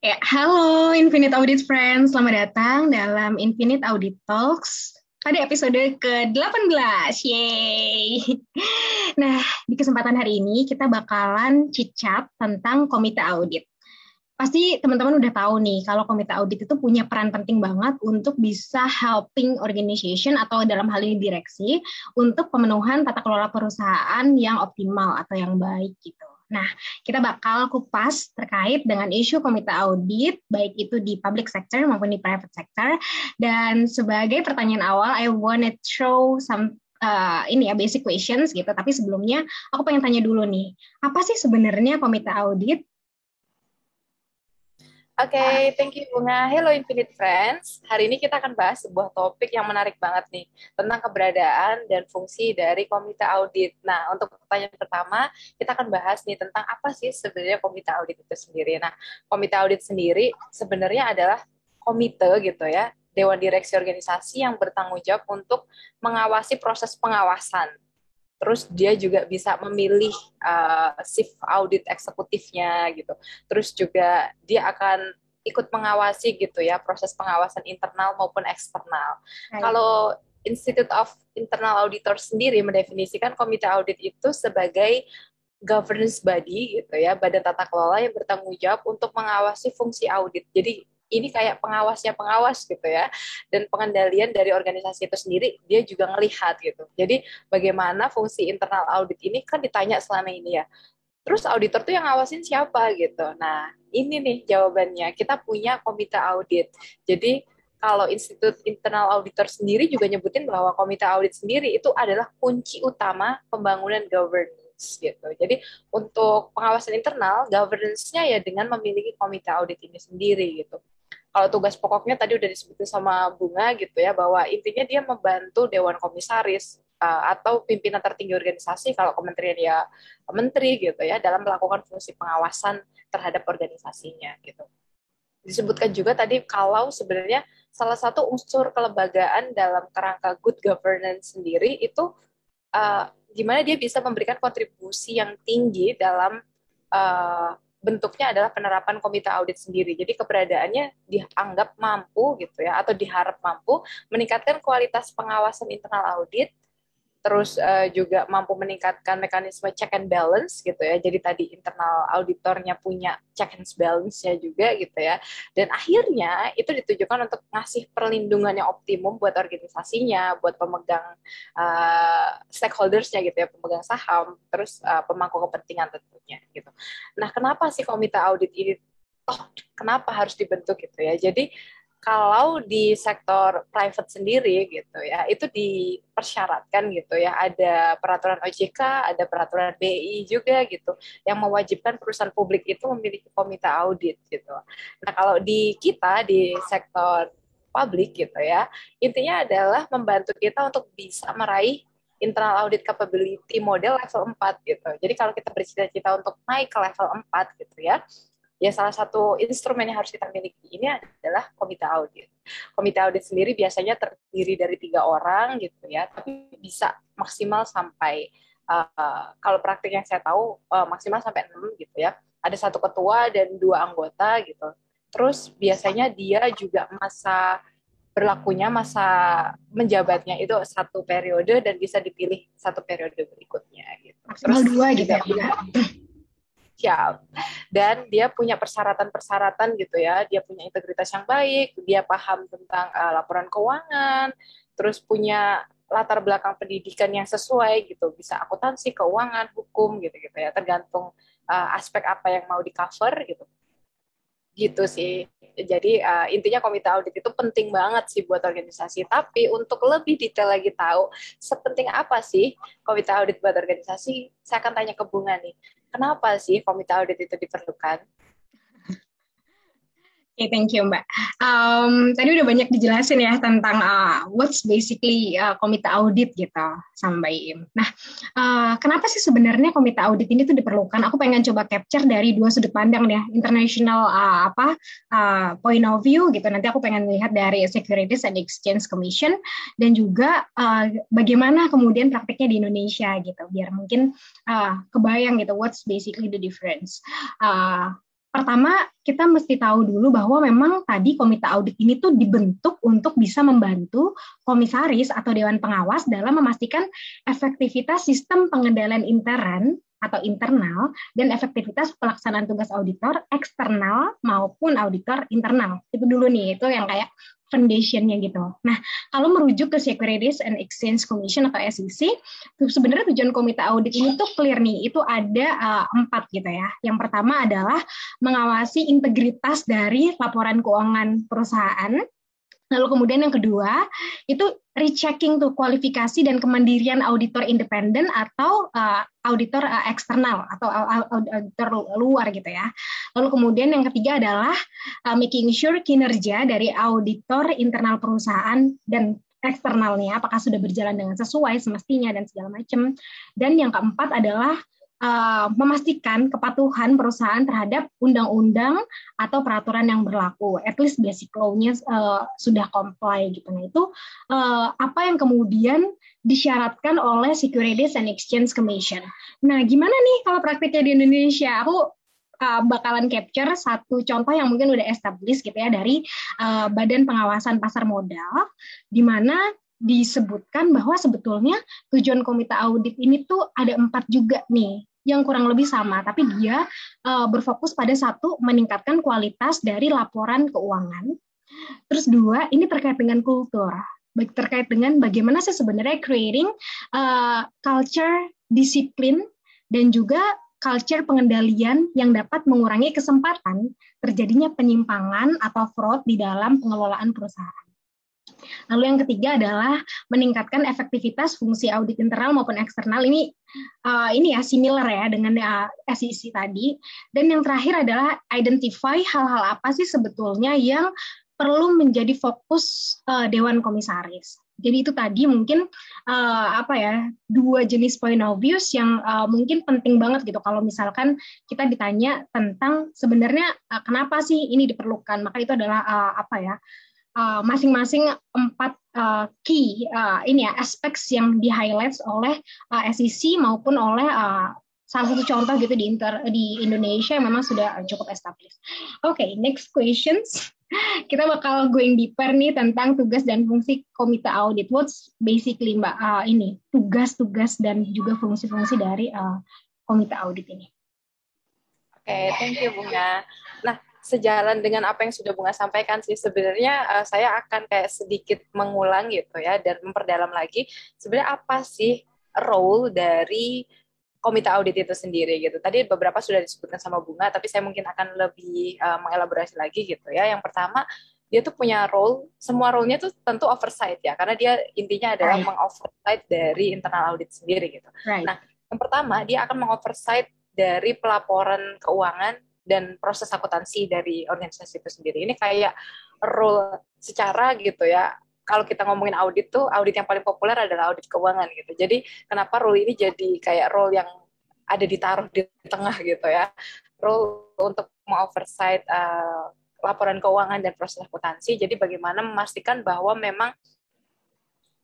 Ya, halo Infinite Audit Friends, selamat datang dalam Infinite Audit Talks pada episode ke-18. Yeay! Nah, di kesempatan hari ini kita bakalan chit-chat tentang komite audit. Pasti teman-teman udah tahu nih, kalau komite audit itu punya peran penting banget untuk bisa helping organization atau dalam hal ini direksi untuk pemenuhan tata kelola perusahaan yang optimal atau yang baik gitu. Nah, kita bakal kupas terkait dengan isu komite audit, baik itu di public sector maupun di private sector. Dan sebagai pertanyaan awal, I wanna throw some ini ya basic questions gitu. Tapi sebelumnya aku pengen tanya dulu nih, apa sih sebenarnya komite audit? Oke, thank you Bunga. Hello Infinite Friends. Hari ini kita akan bahas sebuah topik yang menarik banget nih, tentang keberadaan dan fungsi dari komite audit. Nah, untuk pertanyaan pertama, kita akan bahas nih tentang apa sih sebenarnya komite audit itu sendiri. Nah, komite audit sendiri sebenarnya adalah komite gitu ya, Dewan Direksi Organisasi yang bertanggung jawab untuk mengawasi proses pengawasan. Terus dia juga bisa memilih shift audit eksekutifnya gitu. Terus juga dia akan ikut mengawasi gitu ya proses pengawasan internal maupun eksternal. Baik. Kalau Institute of Internal Auditor sendiri mendefinisikan komite audit itu sebagai governance body gitu ya, badan tata kelola yang bertanggung jawab untuk mengawasi fungsi audit. Jadi ini kayak pengawasnya pengawas gitu ya, dan pengendalian dari organisasi itu sendiri dia juga ngelihat gitu. Jadi bagaimana fungsi internal audit ini kan ditanya selama ini ya. Terus auditor tuh yang ngawasin siapa gitu. Nah ini nih jawabannya. Kita punya komite audit. Jadi kalau Institut Internal Auditor sendiri juga nyebutin bahwa komite audit sendiri itu adalah kunci utama pembangunan governance gitu. Jadi untuk pengawasan internal, governance-nya ya dengan memiliki komite audit ini sendiri gitu. Kalau tugas pokoknya tadi udah disebutin sama Bunga gitu ya, bahwa intinya dia membantu Dewan Komisaris atau pimpinan tertinggi organisasi, kalau kementerian ya menteri gitu ya, dalam melakukan fungsi pengawasan terhadap organisasinya gitu. Disebutkan juga tadi kalau sebenarnya salah satu unsur kelembagaan dalam kerangka good governance sendiri itu gimana dia bisa memberikan kontribusi yang tinggi dalam uh, bentuknya adalah penerapan komite audit sendiri. Jadi keberadaannya dianggap mampu gitu ya, atau diharap mampu meningkatkan kualitas pengawasan internal audit, terus juga mampu meningkatkan mekanisme check and balance gitu ya. Jadi tadi internal auditornya punya check and balance-nya juga gitu ya. Dan akhirnya itu ditujukan untuk ngasih perlindungan yang optimum buat organisasinya, buat pemegang stakeholders-nya gitu ya, pemegang saham, terus pemangku kepentingan tentunya gitu. Nah, kenapa sih komite audit ini kenapa harus dibentuk gitu ya? Jadi kalau di sektor private sendiri gitu ya, itu dipersyaratkan gitu ya, ada peraturan OJK, ada peraturan BI juga gitu, yang mewajibkan perusahaan publik itu memiliki komite audit gitu. Nah kalau di kita di sektor publik gitu ya, intinya adalah membantu kita untuk bisa meraih internal audit capability model level 4 gitu. Jadi kalau kita bercita-cita untuk naik ke level 4 gitu ya salah satu instrumen yang harus kita miliki ini adalah komite audit. Komite audit sendiri biasanya terdiri dari 3 orang gitu ya, tapi bisa maksimal sampai kalau praktik yang saya tahu maksimal sampai 6 gitu ya. Ada satu ketua dan 2 anggota gitu. Terus biasanya dia juga masa menjabatnya itu 1 periode dan bisa dipilih 1 periode berikutnya gitu. Maksimal Terus dua gitu juga ya, Mbak. siap. Dan dia punya persyaratan-persyaratan gitu ya. Dia punya integritas yang baik, dia paham tentang laporan keuangan, terus punya latar belakang pendidikan yang sesuai gitu, bisa akuntansi, keuangan, hukum gitu-gitu ya. Tergantung aspek apa yang mau di cover gitu. Gitu sih. Jadi intinya komite audit itu penting banget sih buat organisasi. Tapi untuk lebih detail lagi tahu sepenting apa sih komite audit buat organisasi, saya akan tanya ke Bunga nih. Kenapa sih komite audit itu diperlukan? Oke, thank you Mbak. Tadi udah banyak dijelasin ya tentang what's basically komite audit gitu sama Mbak Im. Nah, kenapa sih sebenarnya komite audit ini tuh diperlukan? Aku pengen coba capture dari dua sudut pandang ya, international point of view gitu. Nanti aku pengen lihat dari Securities and Exchange Commission dan juga bagaimana kemudian praktiknya di Indonesia gitu, biar mungkin kebayang gitu what's basically the difference. pertama kita mesti tahu dulu bahwa memang tadi komite audit ini tuh dibentuk untuk bisa membantu komisaris atau dewan pengawas dalam memastikan efektivitas sistem pengendalian intern atau internal dan efektivitas pelaksanaan tugas auditor eksternal maupun auditor internal. Itu dulu nih, itu yang kayak foundation-nya gitu. Nah, kalau merujuk ke Securities and Exchange Commission atau SEC, sebenarnya tujuan komite audit ini tuh clear nih, itu ada 4 gitu ya. Yang pertama adalah mengawasi integritas dari laporan keuangan perusahaan. Lalu kemudian yang kedua, itu rechecking tuh kualifikasi dan kemandirian auditor independen atau auditor eksternal atau auditor luar gitu ya. Lalu kemudian yang ketiga adalah making sure kinerja dari auditor internal perusahaan dan eksternalnya apakah sudah berjalan dengan sesuai semestinya dan segala macam. Dan yang keempat adalah memastikan kepatuhan perusahaan terhadap undang-undang atau peraturan yang berlaku, at least basic law-nya sudah comply gitu. Nah itu apa yang kemudian disyaratkan oleh Securities and Exchange Commission. Nah gimana nih kalau praktiknya di Indonesia? Aku bakalan capture satu contoh yang mungkin udah established gitu ya dari Badan Pengawasan Pasar Modal, di mana disebutkan bahwa sebetulnya tujuan komite audit ini tuh ada 4 juga nih yang kurang lebih sama, tapi dia berfokus pada satu, meningkatkan kualitas dari laporan keuangan. Terus 2, ini terkait dengan kultur, terkait dengan bagaimana sih sebenarnya creating culture disiplin dan juga culture pengendalian yang dapat mengurangi kesempatan terjadinya penyimpangan atau fraud di dalam pengelolaan perusahaan. Lalu yang ketiga adalah meningkatkan efektivitas fungsi audit internal maupun eksternal. Ini ya similar ya dengan SEC tadi. Dan yang terakhir adalah identify hal-hal apa sih sebetulnya yang perlu menjadi fokus Dewan Komisaris. Jadi itu tadi mungkin 2 jenis point of views yang mungkin penting banget gitu kalau misalkan kita ditanya tentang sebenarnya kenapa sih ini diperlukan. Maka itu adalah masing-masing 4 key aspek yang di-highlight oleh SEC maupun oleh salah satu contoh gitu di Indonesia yang memang sudah cukup established. Okay, next questions. Kita bakal going deeper nih tentang tugas dan fungsi komite audit. What's basically Mbak tugas-tugas dan juga fungsi-fungsi dari komite audit ini? Oke, thank you Bunga. Nah, sejalan dengan apa yang sudah Bunga sampaikan sih, sebenarnya saya akan kayak sedikit mengulang gitu ya, dan memperdalam lagi sebenarnya apa sih role dari komite audit itu sendiri gitu. Tadi beberapa sudah disebutkan sama Bunga, tapi saya mungkin akan lebih mengelaborasi lagi gitu ya. Yang pertama, dia tuh punya role, semua role-nya tuh tentu oversight ya, karena dia intinya adalah mengoversight dari internal audit sendiri gitu. Nah, yang pertama, dia akan mengoversight dari pelaporan keuangan dan proses akuntansi dari organisasi itu sendiri. Ini kayak role secara gitu ya. Kalau kita ngomongin audit tuh, audit yang paling populer adalah audit keuangan gitu. Jadi kenapa role ini jadi kayak role yang ada ditaruh di tengah gitu ya. Role untuk mengoversight laporan keuangan dan proses akuntansi. Jadi bagaimana memastikan bahwa memang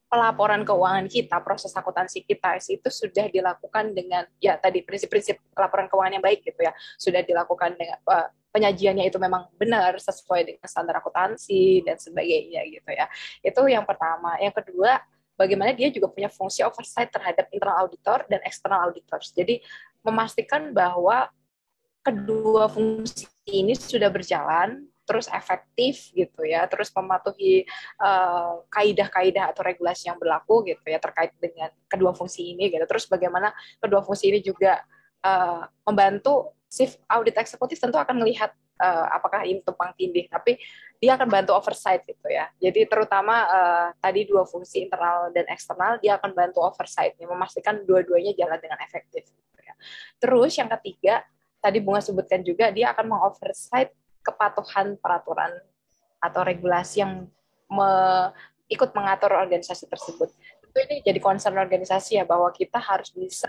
pelaporan keuangan kita, proses akuntansi kita itu sudah dilakukan dengan ya tadi prinsip-prinsip laporan keuangan yang baik gitu ya, sudah dilakukan dengan penyajiannya itu memang benar sesuai dengan standar akuntansi dan sebagainya gitu ya. Itu yang pertama. Yang kedua, bagaimana dia juga punya fungsi oversight terhadap internal auditor dan external auditors. Jadi memastikan bahwa kedua fungsi ini sudah berjalan terus efektif gitu ya, terus mematuhi kaidah-kaidah atau regulasi yang berlaku gitu ya terkait dengan kedua fungsi ini gitu. Terus bagaimana kedua fungsi ini juga membantu chief audit eksekutif tentu akan melihat apakah ini tumpang tindih, tapi dia akan bantu oversight gitu ya. Jadi terutama tadi dua fungsi internal dan eksternal dia akan bantu oversight, memastikan dua-duanya jalan dengan efektif gitu ya. Terus yang ketiga tadi Bunga sebutkan juga dia akan mengoversight kepatuhan peraturan atau regulasi yang ikut mengatur organisasi tersebut. Itu ini jadi concern organisasi ya, bahwa kita harus bisa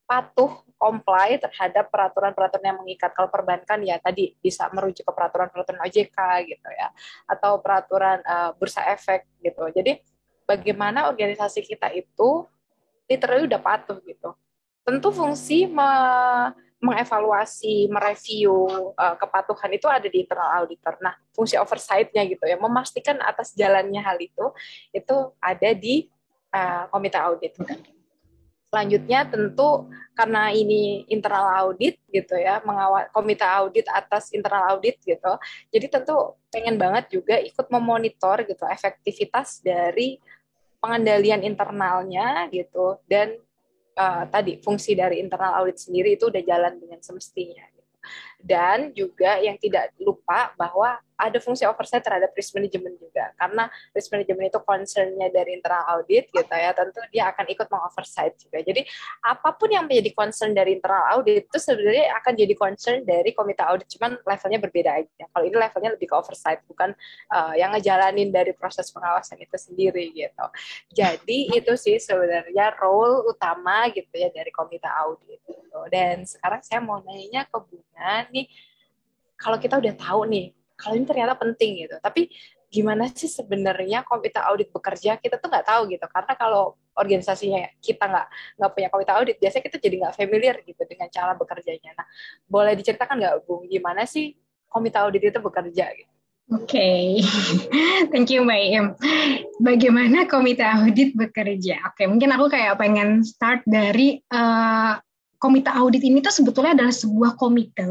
patuh, comply terhadap peraturan-peraturan yang mengikat. Kalau perbankan ya tadi bisa merujuk ke peraturan-peraturan OJK gitu ya, atau peraturan bursa efek gitu. Jadi bagaimana organisasi kita itu literally udah patuh gitu. Tentu fungsi mengevaluasi, mereview kepatuhan itu ada di internal auditor. Nah, fungsi oversight-nya gitu ya, memastikan atas jalannya hal itu ada di komite audit. Selanjutnya tentu karena ini internal audit gitu ya, komite audit atas internal audit gitu. Jadi tentu pengen banget juga ikut memonitor gitu efektivitas dari pengendalian internalnya gitu, dan tadi fungsi dari internal audit sendiri itu udah jalan dengan semestinya. Dan juga yang tidak lupa bahwa ada fungsi oversight terhadap risk management juga, karena risk management itu concern-nya dari internal audit gitu ya, tentu dia akan ikut mengoversight juga. Jadi apapun yang menjadi concern dari internal audit itu sebenarnya akan jadi concern dari komite audit, cuman levelnya berbeda aja. Kalau ini levelnya lebih ke oversight, bukan yang ngejalanin dari proses pengawasan itu sendiri gitu. Jadi itu sih sebenarnya role utama gitu ya dari komite audit gitu. Dan sekarang saya mau nanya ke Bunga nih, kalau kita udah tahu nih, kalau ini ternyata penting gitu, tapi gimana sih sebenarnya komite audit bekerja? Kita tuh nggak tahu gitu, karena kalau organisasinya kita nggak punya komite audit, biasanya kita jadi nggak familiar gitu dengan cara bekerjanya. Nah, boleh diceritakan nggak, Bung, gimana sih komite audit itu bekerja gitu? Oke, thank you Mbak Im. Bagaimana komite audit bekerja? Oke, mungkin aku kayak pengen start dari komite audit ini tuh sebetulnya adalah sebuah komite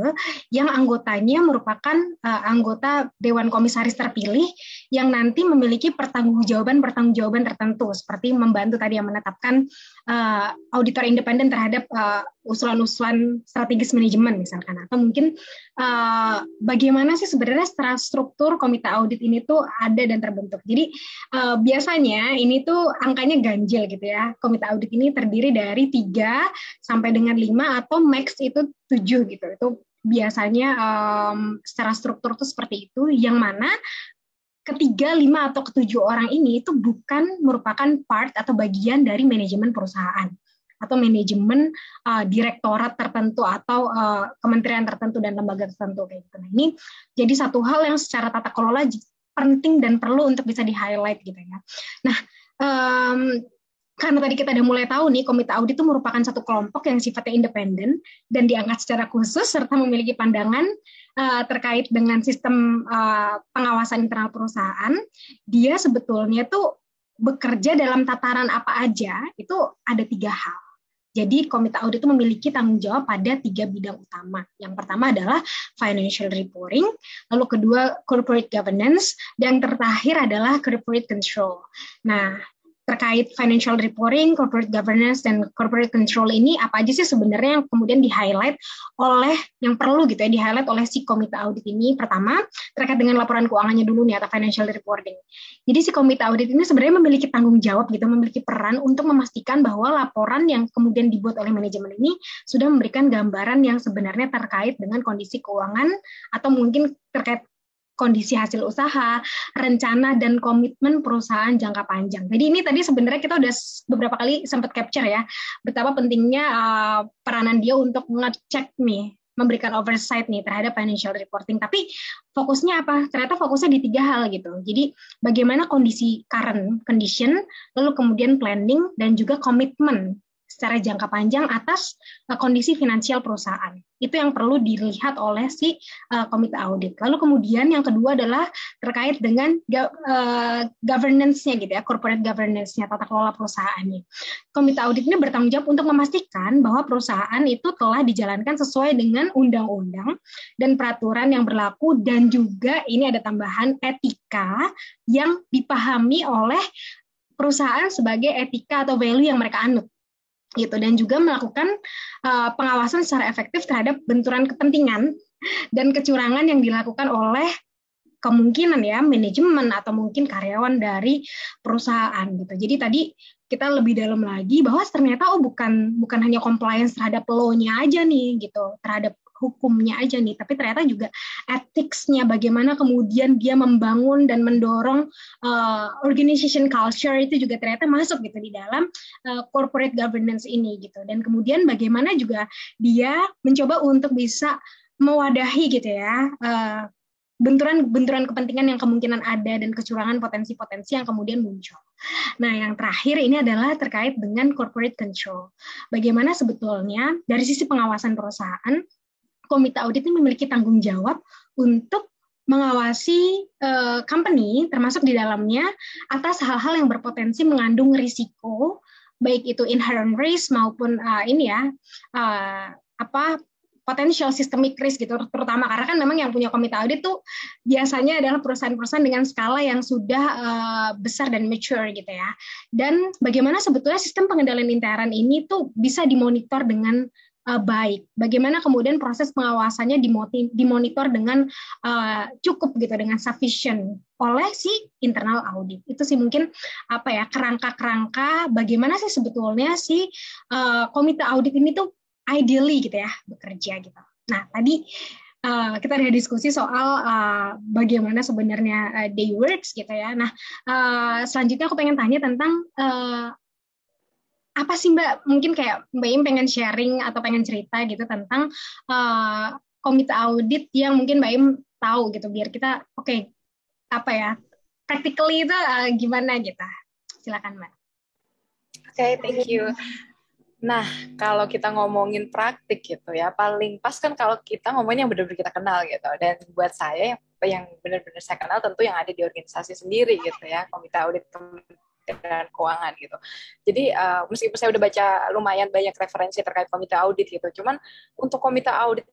yang anggotanya merupakan anggota Dewan Komisaris terpilih yang nanti memiliki pertanggungjawaban tertentu, seperti membantu tadi yang menetapkan auditor independen terhadap usulan-usulan strategis manajemen misalkan, atau mungkin bagaimana sih sebenarnya struktur komite audit ini tuh ada dan terbentuk. Jadi biasanya ini tuh angkanya ganjil gitu ya. Komite audit ini terdiri dari 3 sampai dengan 5 atau max itu 7 gitu. Itu biasanya secara struktur tuh seperti itu, yang mana ketiga, 5 atau ketujuh orang ini itu bukan merupakan part atau bagian dari manajemen perusahaan atau manajemen direktorat tertentu atau kementerian tertentu dan lembaga tertentu kayak gitu. Nah, ini jadi satu hal yang secara tata kelola penting dan perlu untuk bisa di-highlight gitu ya. Nah, karena tadi kita udah mulai tahu nih, komite audit itu merupakan satu kelompok yang sifatnya independen dan diangkat secara khusus serta memiliki pandangan terkait dengan sistem pengawasan internal perusahaan. Dia sebetulnya tuh bekerja dalam tataran apa aja, itu ada 3 hal. Jadi komite audit itu memiliki tanggung jawab pada 3 bidang utama. Yang pertama adalah financial reporting, lalu kedua corporate governance, dan yang terakhir adalah corporate control. Nah, terkait financial reporting, corporate governance, dan corporate control ini apa aja sih sebenarnya yang kemudian di-highlight oleh, yang perlu gitu ya, di-highlight oleh si komite audit ini. Pertama, terkait dengan laporan keuangannya dulu nih, atau financial reporting. Jadi si komite audit ini sebenarnya memiliki tanggung jawab gitu, memiliki peran untuk memastikan bahwa laporan yang kemudian dibuat oleh manajemen ini sudah memberikan gambaran yang sebenarnya terkait dengan kondisi keuangan, atau mungkin terkait kondisi hasil usaha, rencana dan komitmen perusahaan jangka panjang. Jadi ini tadi sebenarnya kita udah beberapa kali sempat capture ya, betapa pentingnya peranan dia untuk ngecek nih, memberikan oversight nih terhadap financial reporting. Tapi fokusnya apa? Ternyata fokusnya di 3 hal gitu. Jadi bagaimana kondisi current condition, lalu kemudian planning, dan juga komitmen secara jangka panjang atas kondisi finansial perusahaan. Itu yang perlu dilihat oleh si komite audit. Lalu kemudian yang kedua adalah terkait dengan governance-nya gitu ya, corporate governance-nya, tata kelola perusahaannya. Komite audit ini bertanggung jawab untuk memastikan bahwa perusahaan itu telah dijalankan sesuai dengan undang-undang dan peraturan yang berlaku, dan juga ini ada tambahan etika yang dipahami oleh perusahaan sebagai etika atau value yang mereka anut gitu, dan juga melakukan pengawasan secara efektif terhadap benturan kepentingan dan kecurangan yang dilakukan oleh kemungkinan ya manajemen atau mungkin karyawan dari perusahaan gitu. Jadi tadi kita lebih dalam lagi bahwa ternyata bukan hanya compliance terhadap law-nya aja nih gitu, terhadap hukumnya aja nih, tapi ternyata juga ethics-nya, bagaimana kemudian dia membangun dan mendorong organization culture itu juga ternyata masuk gitu di dalam corporate governance ini gitu. Dan kemudian bagaimana juga dia mencoba untuk bisa mewadahi gitu ya benturan-benturan kepentingan yang kemungkinan ada dan kecurangan potensi-potensi yang kemudian muncul. Nah, yang terakhir ini adalah terkait dengan corporate control. Bagaimana sebetulnya dari sisi pengawasan perusahaan, komite audit ini memiliki tanggung jawab untuk mengawasi company, termasuk di dalamnya, atas hal-hal yang berpotensi mengandung risiko, baik itu inherent risk maupun potential systemic risk gitu, terutama karena kan memang yang punya komite audit tuh biasanya adalah perusahaan-perusahaan dengan skala yang sudah besar dan mature gitu ya. Dan bagaimana sebetulnya sistem pengendalian intern ini tuh bisa dimonitor dengan baik. Bagaimana kemudian proses pengawasannya dimonitor dengan cukup gitu, dengan sufficient oleh si internal audit. Itu sih mungkin kerangka-kerangka bagaimana sih sebetulnya si komite audit ini tuh ideally gitu ya bekerja gitu. Nah, tadi kita ada diskusi soal bagaimana sebenarnya they works gitu ya. Nah, selanjutnya aku pengen tanya tentang apa sih Mbak, mungkin kayak Mbak Im pengen sharing atau pengen cerita gitu tentang komite audit yang mungkin Mbak Im tahu gitu, biar kita practically itu gimana gitu. Silakan Mbak. Oke, thank you. Nah, kalau kita ngomongin praktik gitu ya, paling pas kan kalau kita ngomongin yang benar-benar kita kenal gitu. Dan buat saya yang benar-benar saya kenal tentu yang ada di organisasi sendiri gitu ya, komite audit Kementerian Keuangan gitu. Jadi meskipun saya udah baca lumayan banyak referensi terkait komite audit gitu, cuman untuk komite audit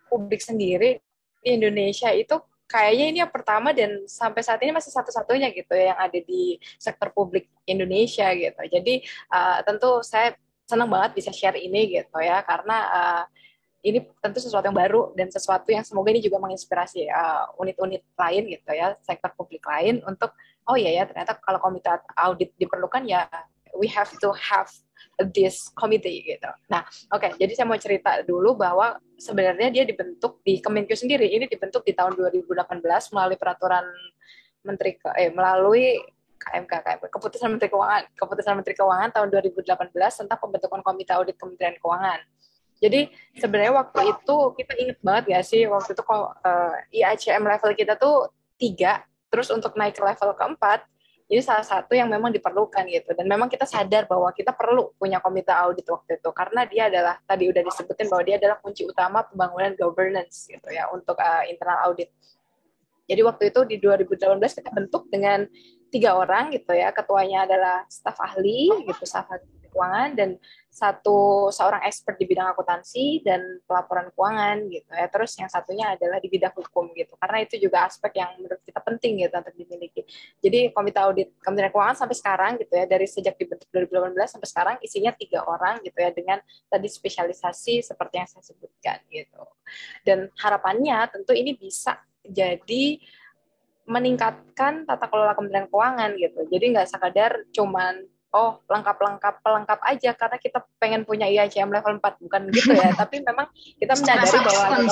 publik sendiri di Indonesia itu kayaknya ini yang pertama dan sampai saat ini masih satu-satunya gitu yang ada di sektor publik Indonesia gitu. Jadi tentu saya senang banget bisa share ini gitu ya, karena ini tentu sesuatu yang baru dan sesuatu yang semoga ini juga menginspirasi unit-unit lain gitu ya, sektor publik lain untuk oh iya ya ternyata kalau komite audit diperlukan ya we have to have this committee gitu. Nah, oke, jadi saya mau cerita dulu bahwa sebenarnya dia dibentuk di Kemenkyu sendiri. Ini dibentuk di tahun 2018 melalui peraturan melalui Keputusan Menteri Keuangan tahun 2018 tentang pembentukan Komite Audit Kementerian Keuangan. Jadi sebenarnya waktu itu kita ingat banget nggak sih waktu itu IACM level kita tuh 3, terus untuk naik ke level keempat ini salah satu yang memang diperlukan gitu, dan memang kita sadar bahwa kita perlu punya komite audit waktu itu karena dia adalah tadi udah disebutin bahwa dia adalah kunci utama pembangunan governance gitu ya untuk internal audit. Jadi waktu itu di 2018 kita bentuk dengan 3 orang gitu ya, ketuanya adalah staf ahli gitu, staf ahli keuangan, dan seorang expert di bidang akuntansi dan pelaporan keuangan gitu ya. Terus yang satunya adalah di bidang hukum gitu, karena itu juga aspek yang menurut kita penting gitu untuk dimiliki. Jadi komite audit Kementerian Keuangan sampai sekarang gitu ya, dari sejak dibentuk 2018 sampai sekarang isinya 3 orang gitu ya, dengan tadi spesialisasi seperti yang saya sebutkan gitu. Dan harapannya tentu ini bisa jadi meningkatkan tata kelola Kementerian Keuangan gitu. Jadi nggak sekadar cuman pelengkap aja karena kita pengen punya IACM level 4, bukan gitu ya. Tapi memang kita menyadari bahwa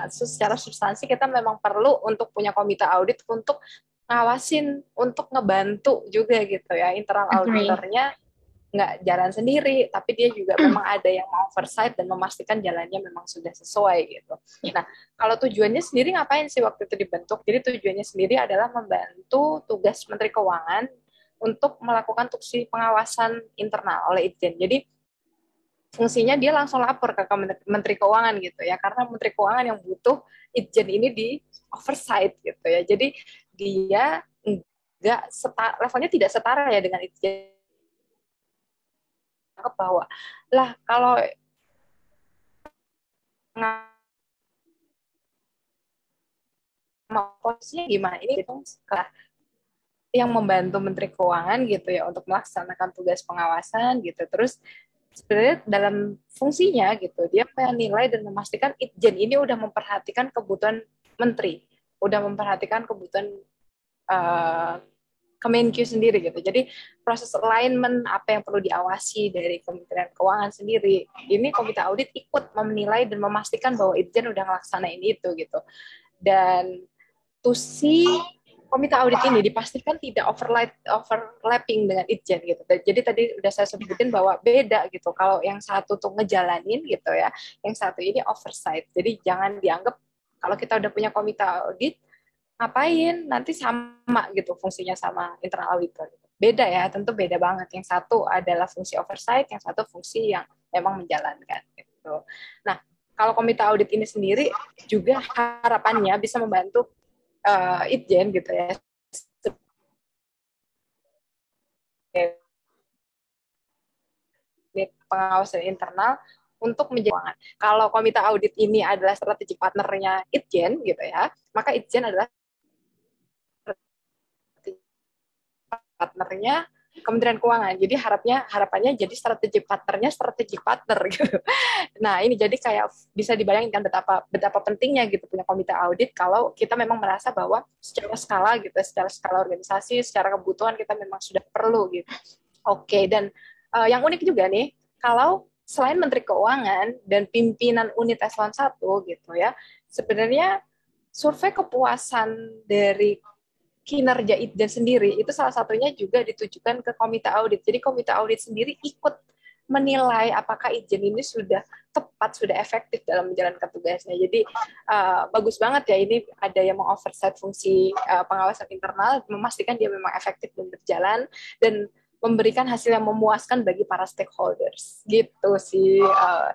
secara substansi kita memang perlu untuk punya komite audit untuk ngawasin, untuk ngebantu juga gitu ya internal auditornya nggak jalan sendiri, tapi dia juga memang ada yang oversight dan memastikan jalannya memang sudah sesuai gitu. Nah, kalau tujuannya sendiri ngapain sih waktu itu dibentuk? Jadi tujuannya sendiri adalah membantu tugas Menteri Keuangan untuk melakukan fungsi pengawasan internal oleh Itjen. Jadi fungsinya dia langsung lapor ke Menteri Keuangan gitu ya, karena Menteri Keuangan yang butuh Itjen ini di oversight gitu ya. Jadi dia levelnya tidak setara ya dengan Itjen. Ke bawah lah kalau posisinya gimana ini gitu, yang membantu Menteri Keuangan gitu ya untuk melaksanakan tugas pengawasan gitu. Terus sebenarnya dalam fungsinya gitu dia menilai dan memastikan Itjen ini udah memperhatikan kebutuhan menteri, udah memperhatikan kebutuhan Kemenkyu sendiri gitu. Jadi proses alignment apa yang perlu diawasi dari Kementerian Keuangan sendiri, ini komite audit ikut menilai dan memastikan bahwa Itjen udah ngelaksanain itu gitu. Dan komite audit ini dipastikan tidak overlapping dengan Itjen gitu. Jadi tadi udah saya sebutin bahwa beda gitu. Kalau yang satu tuh ngejalanin gitu ya, yang satu ini oversight. Jadi jangan dianggap Kalau kita udah punya komite audit, ngapain? Nanti sama gitu fungsinya sama internal auditor. Beda ya, tentu beda banget. Yang satu adalah fungsi oversight, yang satu fungsi yang memang menjalankan gitu. Nah, kalau komite audit ini sendiri juga harapannya bisa membantu Itjen gitu ya, pengawasan internal untuk menjadi keuangan. Kalau komite audit ini adalah strategic partnernya Itjen gitu ya, maka Itjen adalah partnernya Kementerian Keuangan. Jadi harapannya jadi strategic partner gitu. Nah, ini jadi kayak bisa dibayangkan betapa pentingnya gitu punya komite audit kalau kita memang merasa bahwa secara skala gitu, secara skala organisasi, secara kebutuhan kita memang sudah perlu gitu. Oke, dan yang unik juga nih, kalau selain Menteri Keuangan dan pimpinan unit eselon 1 gitu ya, sebenarnya survei kepuasan dari kinerja Itjen sendiri itu salah satunya juga ditujukan ke komite audit. Jadi komite audit sendiri ikut menilai apakah Itjen ini sudah tepat, sudah efektif dalam menjalankan tugasnya. Jadi bagus banget ya ini ada yang mengoversight fungsi pengawasan internal, memastikan dia memang efektif dan berjalan dan memberikan hasil yang memuaskan bagi para stakeholders. Gitu sih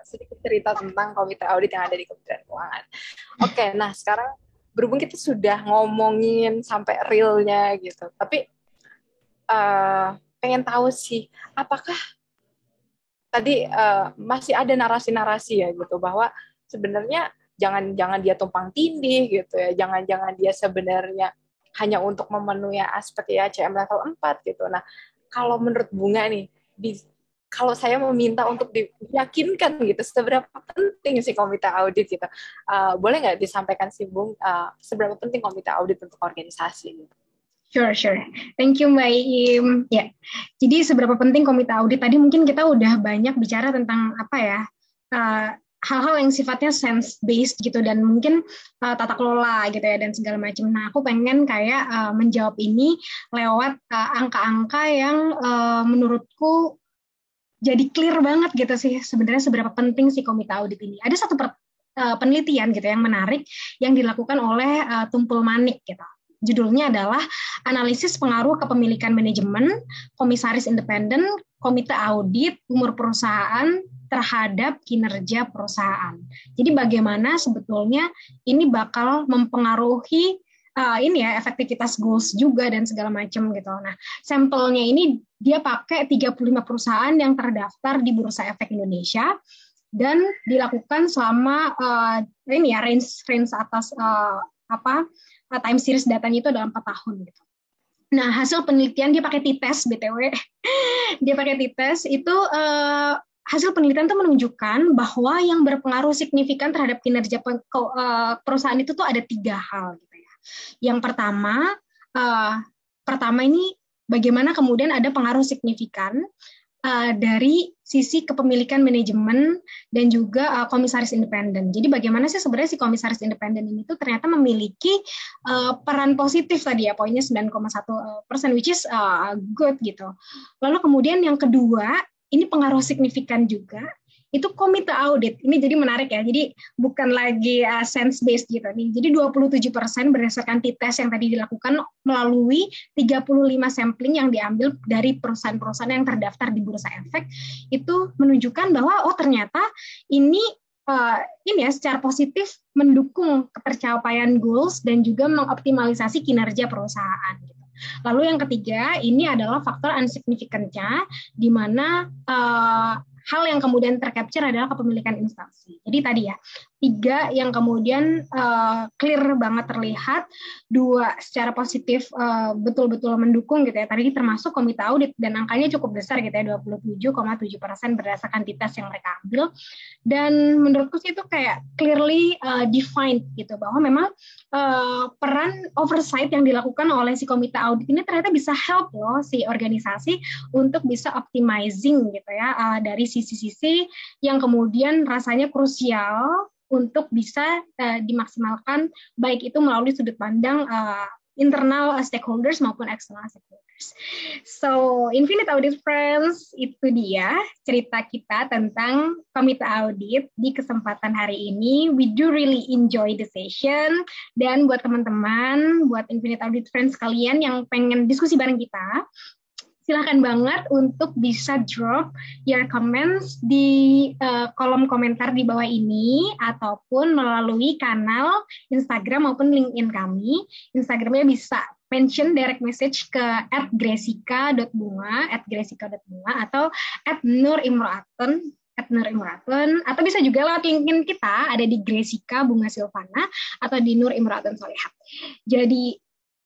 sedikit cerita tentang komite audit yang ada di Kementerian Keuangan. Oke, nah sekarang berhubung kita sudah ngomongin sampai realnya gitu, tapi pengen tahu sih, apakah tadi masih ada narasi-narasi ya gitu, bahwa sebenarnya jangan dia tumpang tindih gitu ya, jangan dia sebenarnya hanya untuk memenuhi aspek IACM level 4 gitu. Nah, kalau menurut Bunga nih, kalau saya meminta untuk diyakinkan gitu, seberapa penting sih komite audit gitu, boleh nggak disampaikan sih Bung, seberapa penting komite audit untuk organisasi gitu? Sure. Thank you Mbak Im. Ya, jadi seberapa penting komite audit tadi mungkin kita udah banyak bicara tentang apa ya, hal-hal yang sifatnya sense based gitu dan mungkin tata kelola gitu ya dan segala macam. Nah, aku pengen kayak menjawab ini lewat angka-angka yang menurutku jadi clear banget gitu sih sebenarnya seberapa penting si komite audit ini. Ada satu penelitian gitu yang menarik yang dilakukan oleh Tumpul Manik gitu. Judulnya adalah Analisis Pengaruh Kepemilikan Manajemen, Komisaris Independen, Komite Audit, Umur Perusahaan terhadap kinerja perusahaan. Jadi bagaimana sebetulnya ini bakal mempengaruhi ini ya efektivitas goals juga dan segala macam gitu. Nah, sampelnya ini dia pakai 35 perusahaan yang terdaftar di Bursa Efek Indonesia dan dilakukan selama ini ya range atas time series datanya itu dalam 4 tahun gitu. Nah, hasil penelitian dia pakai t-test BTW. Dia pakai t-test itu hasil penelitian itu menunjukkan bahwa yang berpengaruh signifikan terhadap kinerja perusahaan itu tuh ada 3 hal gitu ya. Yang pertama ini bagaimana kemudian ada pengaruh signifikan dari sisi kepemilikan manajemen dan juga komisaris independen. Jadi bagaimana sih sebenarnya si komisaris independen ini tuh ternyata memiliki peran positif tadi ya, poinnya 9,1%, which is good gitu. Lalu kemudian yang kedua, ini pengaruh signifikan juga, itu komite audit. Ini jadi menarik ya, jadi bukan lagi sense based gitu nih. Jadi 27% berdasarkan t-test yang tadi dilakukan melalui 35 sampling yang diambil dari perusahaan-perusahaan yang terdaftar di Bursa Efek, itu menunjukkan bahwa ternyata ini ya secara positif mendukung ketercapaian goals dan juga mengoptimalisasi kinerja perusahaan. Lalu yang ketiga, ini adalah faktor unsignificant-nya, di mana hal yang kemudian tercapture adalah kepemilikan instansi. Jadi tadi ya, 3 yang kemudian clear banget terlihat, 2 secara positif betul-betul mendukung gitu ya. Tadi termasuk komite audit dan angkanya cukup besar gitu ya, 27,7% berdasarkan t-test yang mereka ambil. Dan menurutku sih itu kayak clearly defined gitu, bahwa memang peran oversight yang dilakukan oleh si komite audit ini ternyata bisa help loh si organisasi untuk bisa optimizing gitu ya dari sisi-sisi yang kemudian rasanya krusial untuk bisa dimaksimalkan, baik itu melalui sudut pandang internal stakeholders maupun external stakeholders. So, Infinite Audit Friends, itu dia cerita kita tentang Komite Audit di kesempatan hari ini. We do really enjoy the session. Dan buat teman-teman, buat Infinite Audit Friends kalian yang pengen diskusi bareng kita, silahkan banget untuk bisa drop your comments di kolom komentar di bawah ini ataupun melalui kanal Instagram maupun LinkedIn kami. Instagramnya bisa mention direct message ke @gresika.bunga atau @nurimroaton atau bisa juga lewat LinkedIn kita ada di Gresika Bunga Silvana atau di Nur Imroaton Solehat. Jadi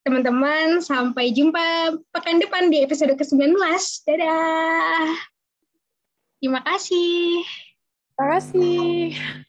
teman-teman, sampai jumpa pekan depan di episode ke-19. Dadah! Terima kasih. Terima kasih.